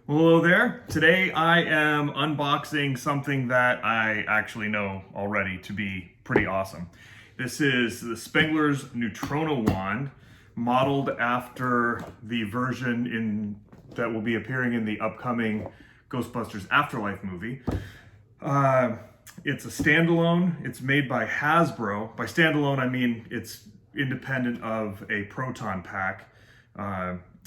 Well, hello there. Today I am unboxing something that I actually know already to be pretty awesome. This is the Spengler's Neutrona wand, modeled after the version that will be appearing in the upcoming Ghostbusters Afterlife movie. It's a standalone. It's made by Hasbro. By standalone, I mean it's independent of a proton pack.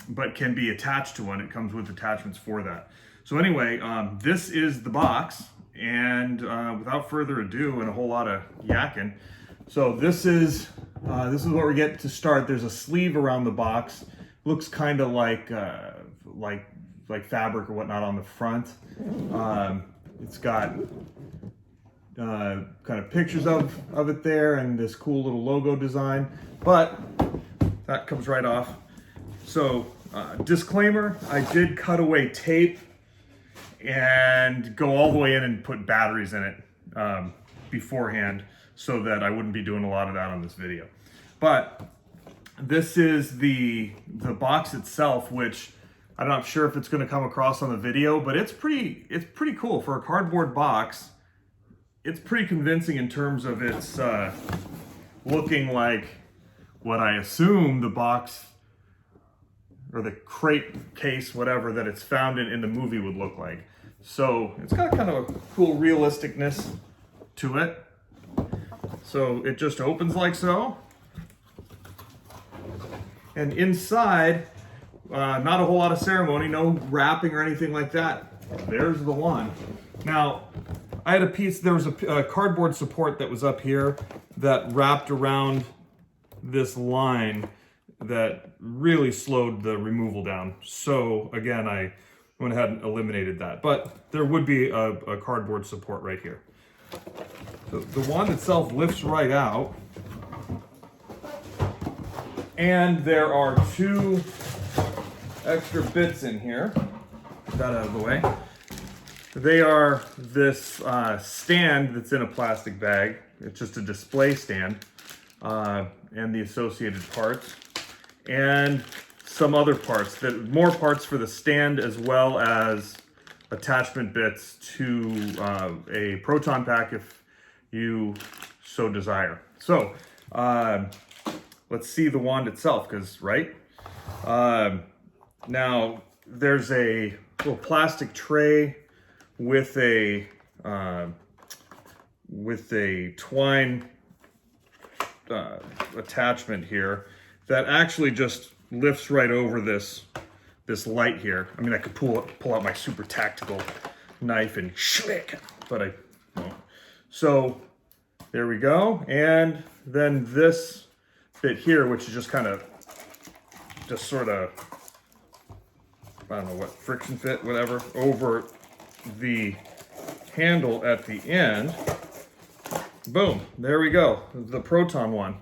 But can be attached to one. It comes with attachments for that. So anyway, this is the box, and without further ado and a whole lot of yakking, so this is what we get to start. There's a sleeve around the box. Looks kind of like fabric or whatnot on the front. It's got kind of pictures of it there and this cool little logo design, but that comes right off. So, disclaimer, I did cut away tape and go all the way in and put batteries in it beforehand so that I wouldn't be doing a lot of that on this video. But this is the box itself, which I'm not sure if it's going to come across on the video, but it's pretty cool for a cardboard box. It's pretty convincing in terms of its looking like what I assume the box or the crate case, whatever, that it's found in the movie would look like. So it's got kind of a cool realisticness to it. So it just opens like so. And inside, not a whole lot of ceremony, no wrapping or anything like that. There's the wand. Now, I had a piece, there was a cardboard support that was up here that wrapped around this line that really slowed the removal down. So again, I went ahead and eliminated that. But there would be a cardboard support right here. The wand itself lifts right out. And there are two extra bits in here. Get that out of the way. They are this stand that's in a plastic bag. It's just a display stand and the associated parts. And some other parts, more parts for the stand, as well as attachment bits to a proton pack if you so desire. So let's see the wand itself, because now there's a little plastic tray with a twine attachment here that actually just lifts right over this light here. I mean, I could pull out my super tactical knife and schlick, but I won't. So there we go. And then this bit here, which is just sort of, I don't know what, friction fit, whatever, over the handle at the end. Boom, there we go, the proton one.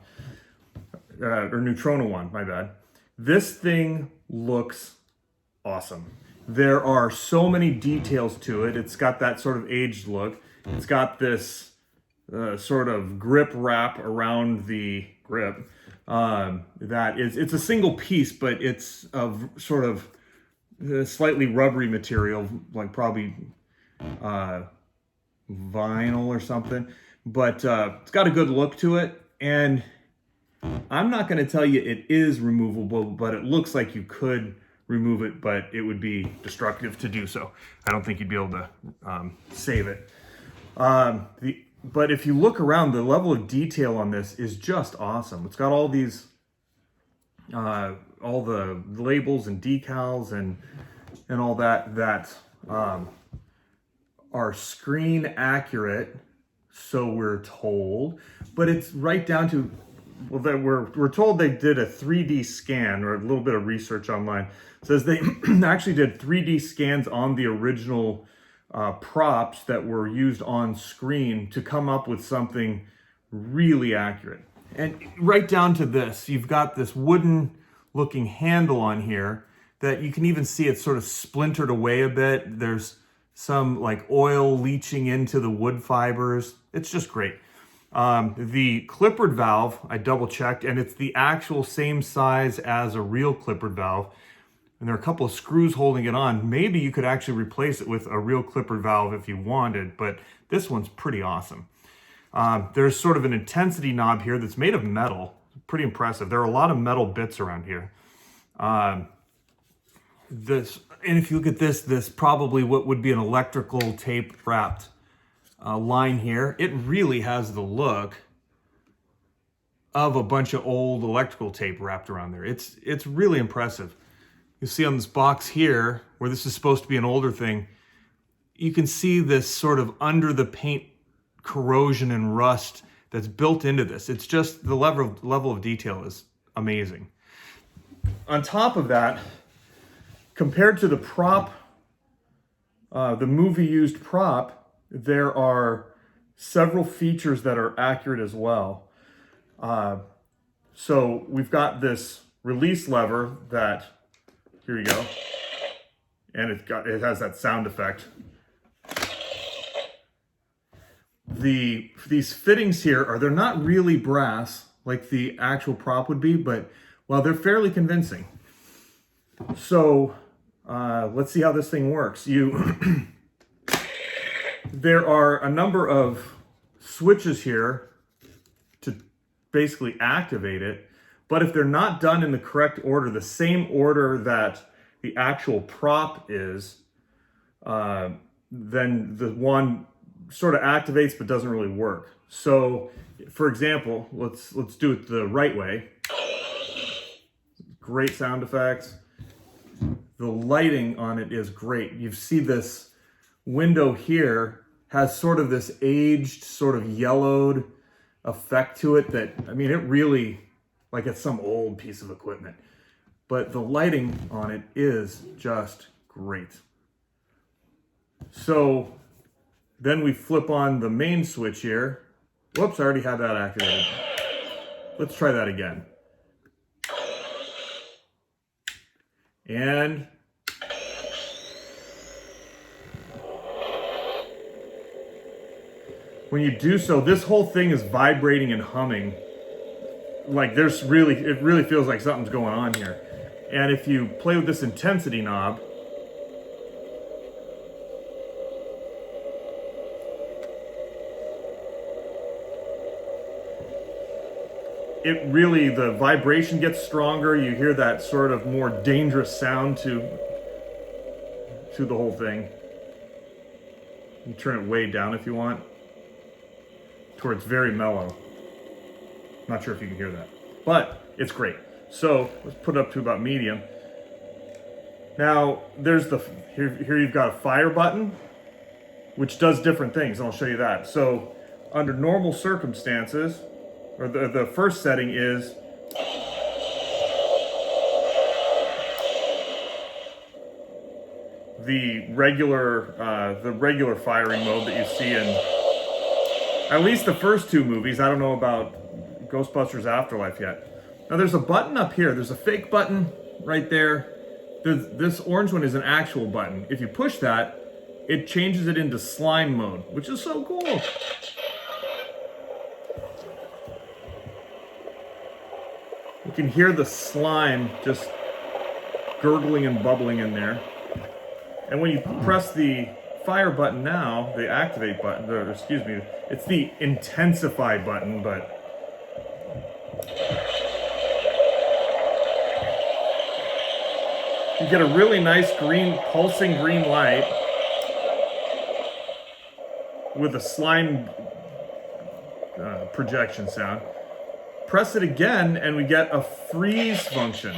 Or Neutrona one, my bad. This thing looks awesome. There are so many details to it. It's got that sort of aged look. It's got this sort of grip wrap around the grip. It's a single piece, but it's of sort of slightly rubbery material, like probably vinyl or something. But it's got a good look to it, and I'm not going to tell you it is removable, but it looks like you could remove it, but it would be destructive to do so. I don't think you'd be able to save it. But if you look around, the level of detail on this is just awesome. It's got all these, all the labels and decals and all that are screen accurate, so we're told. But it's right down to, well, that we're told they did a 3D scan, or a little bit of research online. It says they actually did 3D scans on the original props that were used on screen to come up with something really accurate. And right down to this, you've got this wooden looking handle on here that you can even see it's sort of splintered away a bit. There's some like oil leaching into the wood fibers. It's just great. The clippered valve, I double checked, and it's the actual same size as a real clippered valve. and there are a couple of screws holding it on. Maybe you could actually replace it with a real clipper valve if you wanted, but this one's pretty awesome. There's sort of an intensity knob here that's made of metal. Pretty impressive. There are a lot of metal bits around here. And if you look at this probably what would be an electrical tape wrapped line here. It really has the look of a bunch of old electrical tape wrapped around there. It's really impressive. You see on this box here, where this is supposed to be an older thing, you can see this sort of under the paint corrosion and rust that's built into this. It's just the level of detail is amazing. On top of that, compared to the prop, the movie used prop, there are several features that are accurate as well. So we've got this release lever that, here you go, and it has that sound effect. These fittings here they're not really brass like the actual prop would be, but well, they're fairly convincing. So let's see how this thing works. There are a number of switches here to basically activate it, but if they're not done in the correct order, the same order that the actual prop is, then the one sort of activates but doesn't really work. So for example, let's do it the right way. Great sound effects. The lighting on it is great. You see this window here has sort of this aged, sort of yellowed effect to it that, I mean, it really, like it's some old piece of equipment. But the lighting on it is just great. So then we flip on the main switch here. Whoops, I already had that activated. Let's try that again. And when you do so, this whole thing is vibrating and humming. Like it really feels like something's going on here. And if you play with this intensity knob, the vibration gets stronger. You hear that sort of more dangerous sound to the whole thing. You turn it way down if you want, to where it's very mellow. Not sure if you can hear that, but it's great. So let's put it up to about medium. Now there's here you've got a fire button, which does different things, and I'll show you that. So under normal circumstances, or the first setting is the regular firing mode that you see in at least the first two movies. I don't know about Ghostbusters Afterlife yet. Now there's a button up here. There's a fake button right there. This orange one is an actual button. If you push that, it changes it into slime mode, which is so cool. You can hear the slime just gurgling and bubbling in there. And when you press the fire button now, the activate button, or excuse me, it's the intensify button, but you get a really nice green, pulsing green light with a slime projection sound. Press it again and we get a freeze function.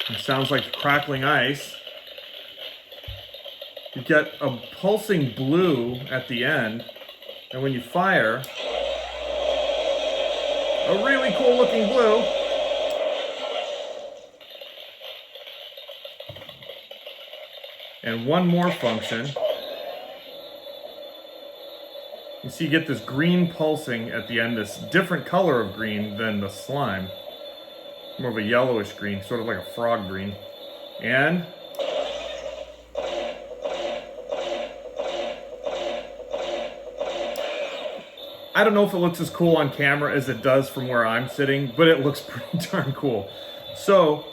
It sounds like crackling ice. You get a pulsing blue at the end, and when you fire, a really cool looking blue. And one more function. You see, you get this green pulsing at the end, this different color of green than the slime. More of a yellowish green, sort of like a frog green. And I don't know if it looks as cool on camera as it does from where I'm sitting, but it looks pretty darn cool. So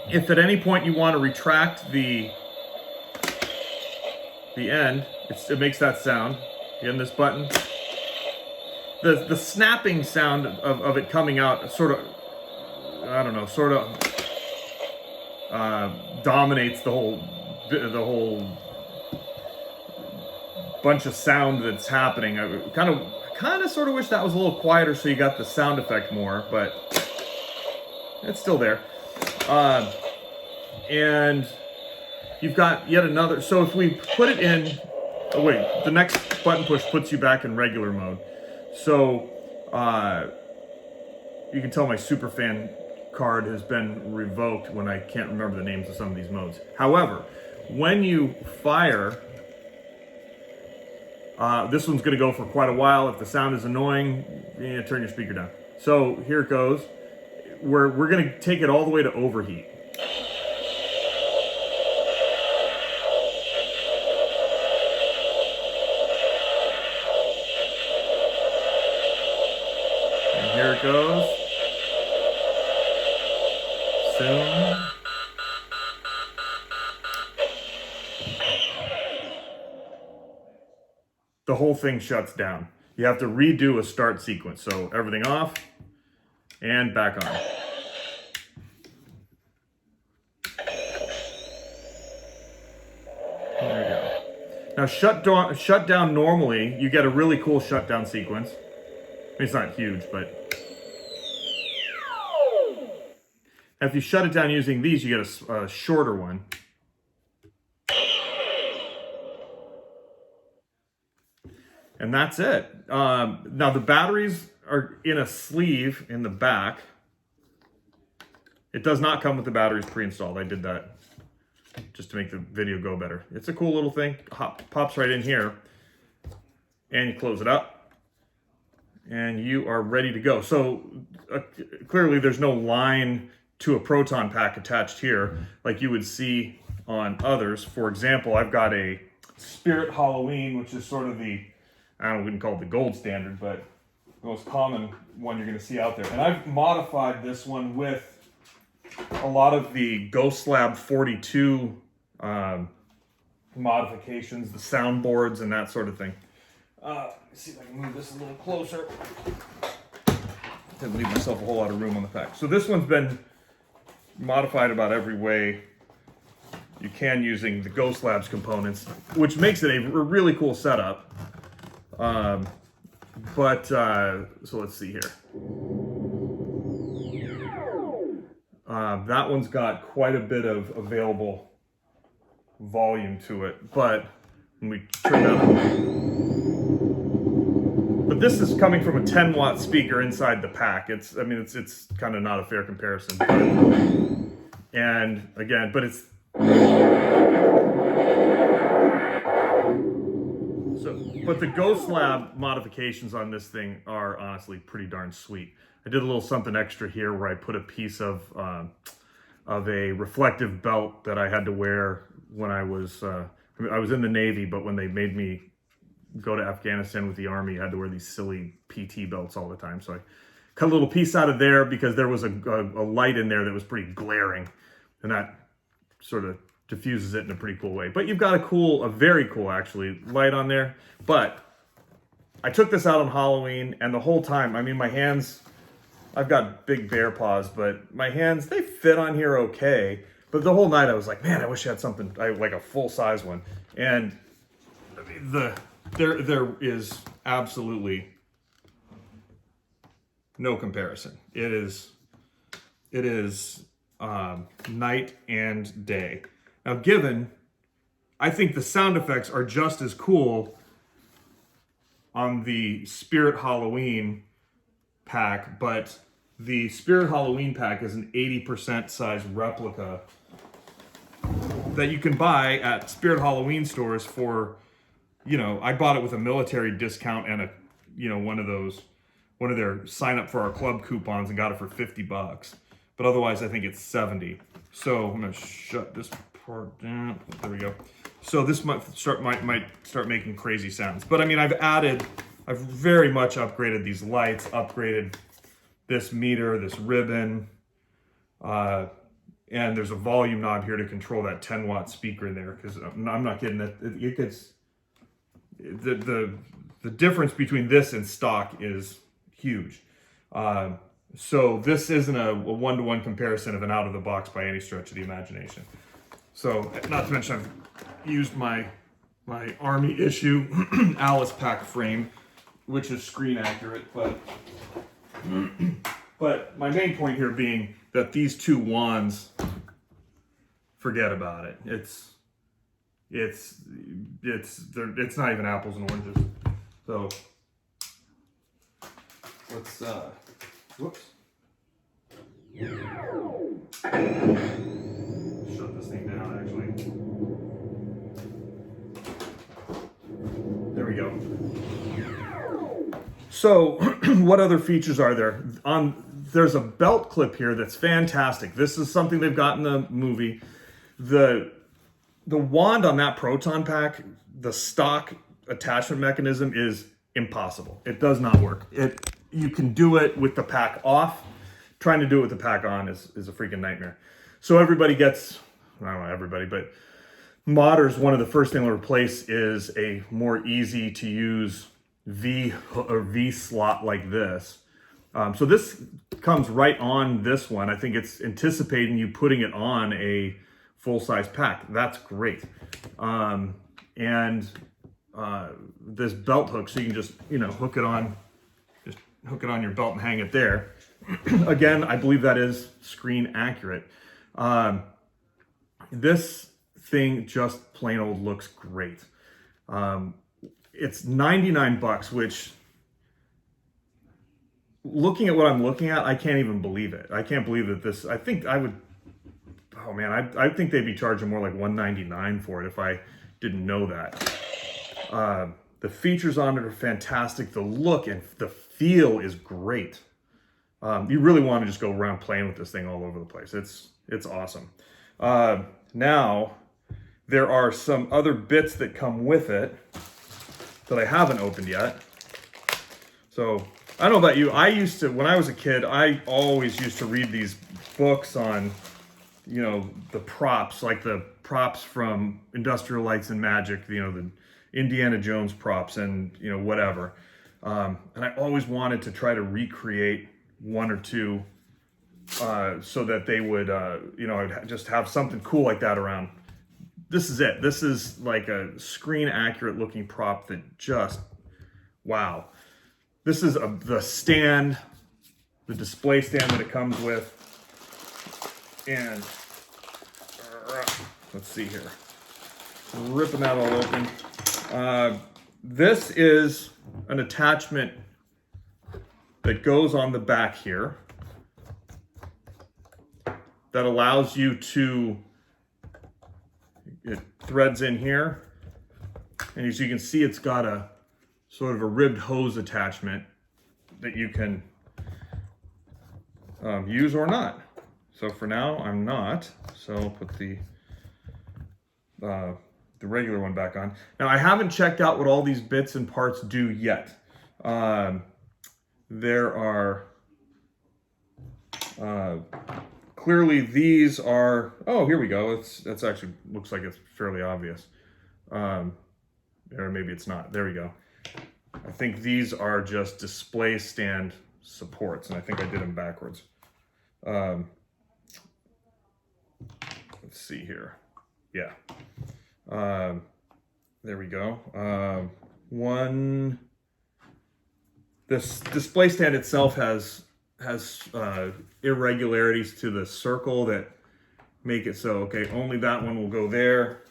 if at any point you want to retract the end, it makes that sound. In this button, the snapping sound of it coming out sort of, I don't know, sort of dominates the whole bunch of sound that's happening. I kind of sort of wish that was a little quieter so you got the sound effect more, but it's still there. And you've got yet another. So if we put it in, oh wait, the next button push puts you back in regular mode. So you can tell my superfan card has been revoked when I can't remember the names of some of these modes. However, when you fire, this one's going to go for quite a while. If the sound is annoying, turn your speaker down. So here it goes. We're going to take it all the way to overheat. And here it goes. Soon. The whole thing shuts down. You have to redo a start sequence. So everything off and back on. There we go. Now shut down normally, you get a really cool shutdown sequence. I mean, it's not huge, but if you shut it down using these, you get a shorter one. And that's it. Now the batteries are in a sleeve in the back. It does not come with the batteries pre-installed. I did that just to make the video go better. It's a cool little thing. Pops right in here. And you close it up. And you are ready to go. So clearly there's no line to a proton pack attached here like you would see on others. For example, I've got a Spirit Halloween, which is sort of the, I wouldn't call it the gold standard, but the most common one you're going to see out there. And I've modified this one with a lot of the Ghost Lab 42 modifications, the soundboards and that sort of thing. Let's see if I can move this a little closer. Didn't leave myself a whole lot of room on the pack. So this one's been modified about every way you can using the Ghost Labs components, which makes it a really cool setup. So let's see here. That one's got quite a bit of available volume to it, but when we turn that on. But this is coming from a 10-watt speaker inside the pack. It's kind of not a fair comparison. And again, but it's but the Ghost Lab modifications on this thing are honestly pretty darn sweet. I did a little something extra here where I put a piece of a reflective belt that I had to wear when I was in the Navy, but when they made me go to Afghanistan with the Army, I had to wear these silly PT belts all the time. So I cut a little piece out of there because there was a light in there that was pretty glaring, and that sort of diffuses it in a pretty cool way. But you've got a very cool actually light on there. But I took this out on Halloween, and the whole time, I mean, my hands, I've got big bear paws, but my hands, they fit on here okay. But the whole night I was like, man, I wish I had something like a full size one. And I mean, there is absolutely no comparison. It is night and day. Now, I think the sound effects are just as cool on the Spirit Halloween pack, but the Spirit Halloween pack is an 80% size replica that you can buy at Spirit Halloween stores for, I bought it with a military discount and one of their sign up for our club coupons and got it for $50. But otherwise I think it's 70. So I'm gonna shut this part down. There we go. So this might start making crazy sounds. But I mean, I've added I've very much upgraded these lights, upgraded this meter, this ribbon, and there's a volume knob here to control that 10-watt speaker in there, because I'm not kidding, it gets, the difference between this and stock is huge. So this isn't a one-to-one comparison of an out-of-the-box by any stretch of the imagination. So, not to mention I've used my Army issue Alice pack frame, which is screen accurate, but my main point here being that these two wands, forget about it. It's not even apples and oranges. So let's whoops. Shut this thing down actually. There we go. So what other features are there? There's a belt clip here that's fantastic. This is something they've got in the movie. The wand on that proton pack, the stock attachment mechanism is impossible. It does not work. You can do it with the pack off. Trying to do it with the pack on is a freaking nightmare. So everybody gets, I don't know everybody, but modders, one of the first thing to replace is a more easy to use V slot like this. So this comes right on this one. I think it's anticipating you putting it on a full-size pack. That's great. This belt hook, so you can just, hook it on your belt and hang it there. Again, I believe that is screen accurate. This thing just plain old looks great. It's $99, which, looking at what I'm looking at, I can't even believe it. I can't believe that this, I think I would, oh man, I think they'd be charging more like $199 for it if I didn't know that. The features on it are fantastic. The look and the feel is great. You really want to just go around playing with this thing all over the place. It's awesome. Now, there are some other bits that come with it that I haven't opened yet. So, I don't know about you. When I was a kid, I always used to read these books on, the props, like the props from Industrial Lights and Magic, the Indiana Jones props and, whatever. And I always wanted to try to recreate one or two so that they would, I'd just have something cool like that around. This is it. This is like a screen accurate looking prop that just, wow. This is the stand, the display stand that it comes with. And let's see here. Ripping that all open. This is an attachment that goes on the back here that allows you to, it threads in here, and as you can see, it's got a sort of a ribbed hose attachment that you can use or not. So for now, I'm not. So I'll put the regular one back on. Now I haven't checked out what all these bits and parts do yet. There are clearly these are, oh, here we go. That's actually looks like it's fairly obvious. Or maybe it's not. There we go. I think these are just display stand supports, and I think I did them backwards. Let's see here. Yeah. There we go. This display stand itself has irregularities to the circle that make it so, okay, only that one will go there.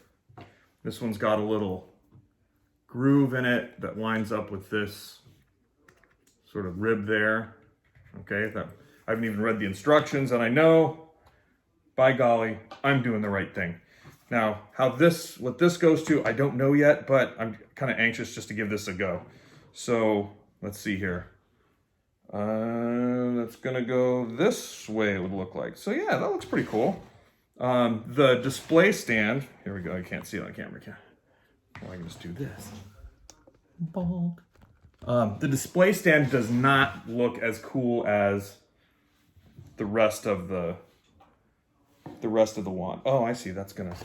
This one's got a little groove in it that lines up with this sort of rib there. Okay, I haven't even read the instructions, and I know, by golly, I'm doing the right thing. Now, what this goes to, I don't know yet, but I'm kind of anxious just to give this a go. So let's see here. That's gonna go this way, it would look like. So yeah, that looks pretty cool. The display stand, here we go, I can't see it on camera. Well, I can just do this. Bonk. The display stand does not look as cool as the rest of the wand. Oh, I see. That's gonna,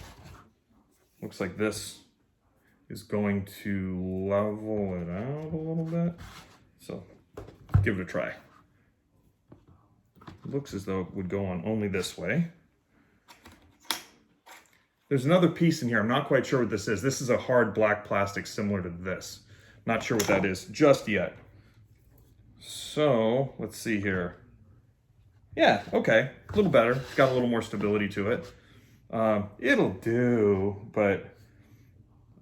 looks like this is going to level it out a little bit. So give it a try. It looks as though it would go on only this way. There's another piece in here. I'm not quite sure what this is. This is a hard black plastic similar to this. Not sure what that is just yet. So let's see here. Yeah, okay, a little better. It's got a little more stability to it. It'll do, but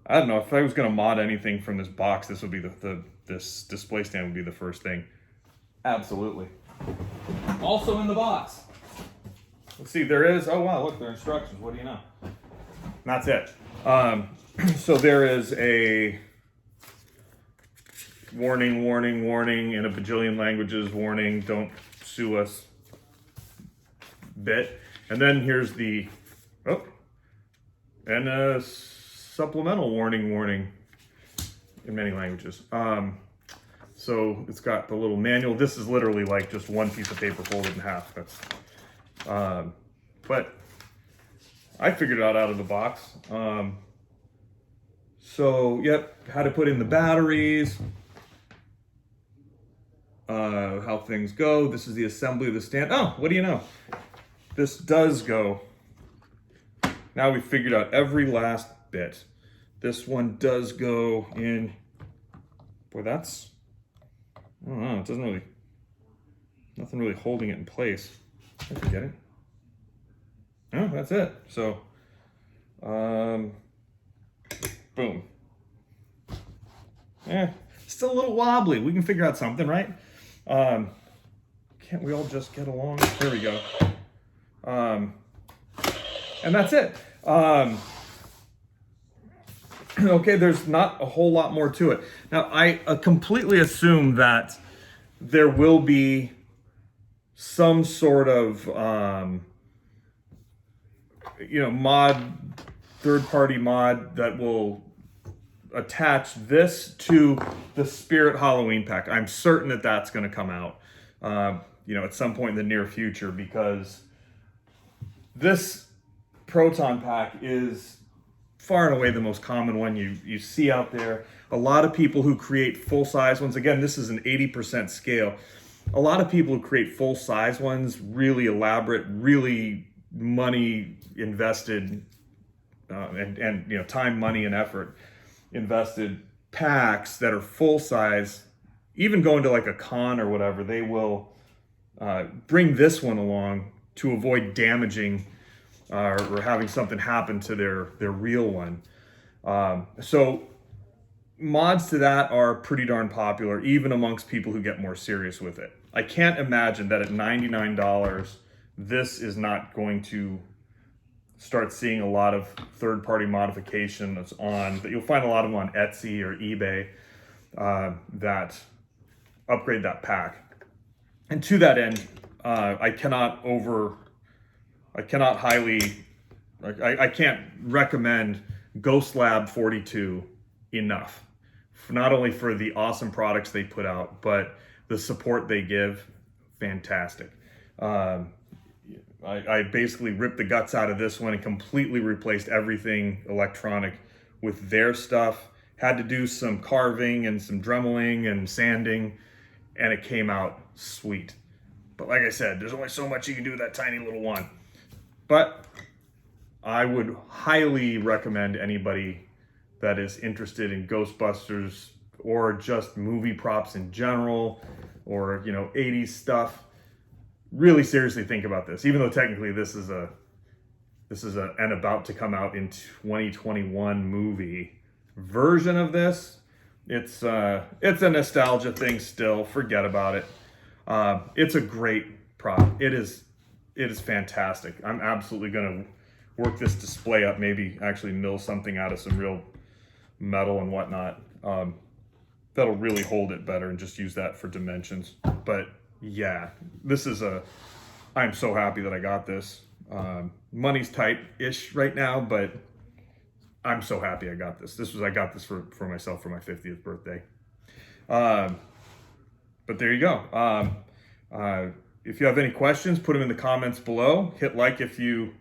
I don't know. If I was gonna mod anything from this box, this would be this display stand would be the first thing. Absolutely. Also in the box. Let's see, there is, oh wow, look, there are instructions. What do you know? And that's it. So there is a warning, warning, warning in a bajillion languages, warning, don't sue us bit. And then here's the, oh, and a supplemental warning, warning in many languages. So it's got the little manual. This is literally like just one piece of paper folded in half. That's, but I figured it out of the box. So, yep, how to put in the batteries, how things go. This is the assembly of the stand. Oh, what do you know? This does go. Now we figured out every last bit. This one does go in. Boy, that's, I don't know, it doesn't really, nothing really holding it in place. I forget it. Oh, that's it. So, boom. Yeah, still a little wobbly. We can figure out something, right? Can't we all just get along? There we go. And that's it. Okay, there's not a whole lot more to it. Now, I completely assume that there will be some sort of, mod, third-party mod that will attach this to the Spirit Halloween Pack. I'm certain that that's going to come out, at some point in the near future, because this Proton Pack is far and away the most common one you see out there. A lot of people who create full-size ones, again, this is an 80% scale. A lot of people who create full-size ones, really elaborate, really money invested, and time, money, and effort invested packs that are full-size, even going to like a con or whatever, they will bring this one along to avoid damaging or having something happen to their real one. So mods to that are pretty darn popular, even amongst people who get more serious with it. I can't imagine that at $99, this is not going to start seeing a lot of third-party modification that's on, that you'll find a lot of them on Etsy or eBay that upgrade that pack. And to that end, I can't recommend Ghost Lab 42 enough. Not only for the awesome products they put out, but the support they give, fantastic. I basically ripped the guts out of this one and completely replaced everything electronic with their stuff. Had to do some carving and some dremeling and sanding, and it came out sweet. But like I said, there's only so much you can do with that tiny little one. But I would highly recommend anybody that is interested in Ghostbusters or just movie props in general, or 80s stuff, really seriously think about this. Even though technically this is an about to come out in 2021 movie version of this, it's a nostalgia thing still. Forget about it. It's a great prop. It is fantastic. I'm absolutely gonna work this display up, maybe actually mill something out of some real metal and whatnot. That'll really hold it better, and just use that for dimensions. But yeah, I'm so happy that I got this. Money's tight-ish right now, but I'm so happy I got this. I got this for myself for my 50th birthday. But there you go. If you have any questions, put them in the comments below. Hit like if you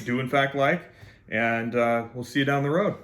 do in fact like, and we'll see you down the road.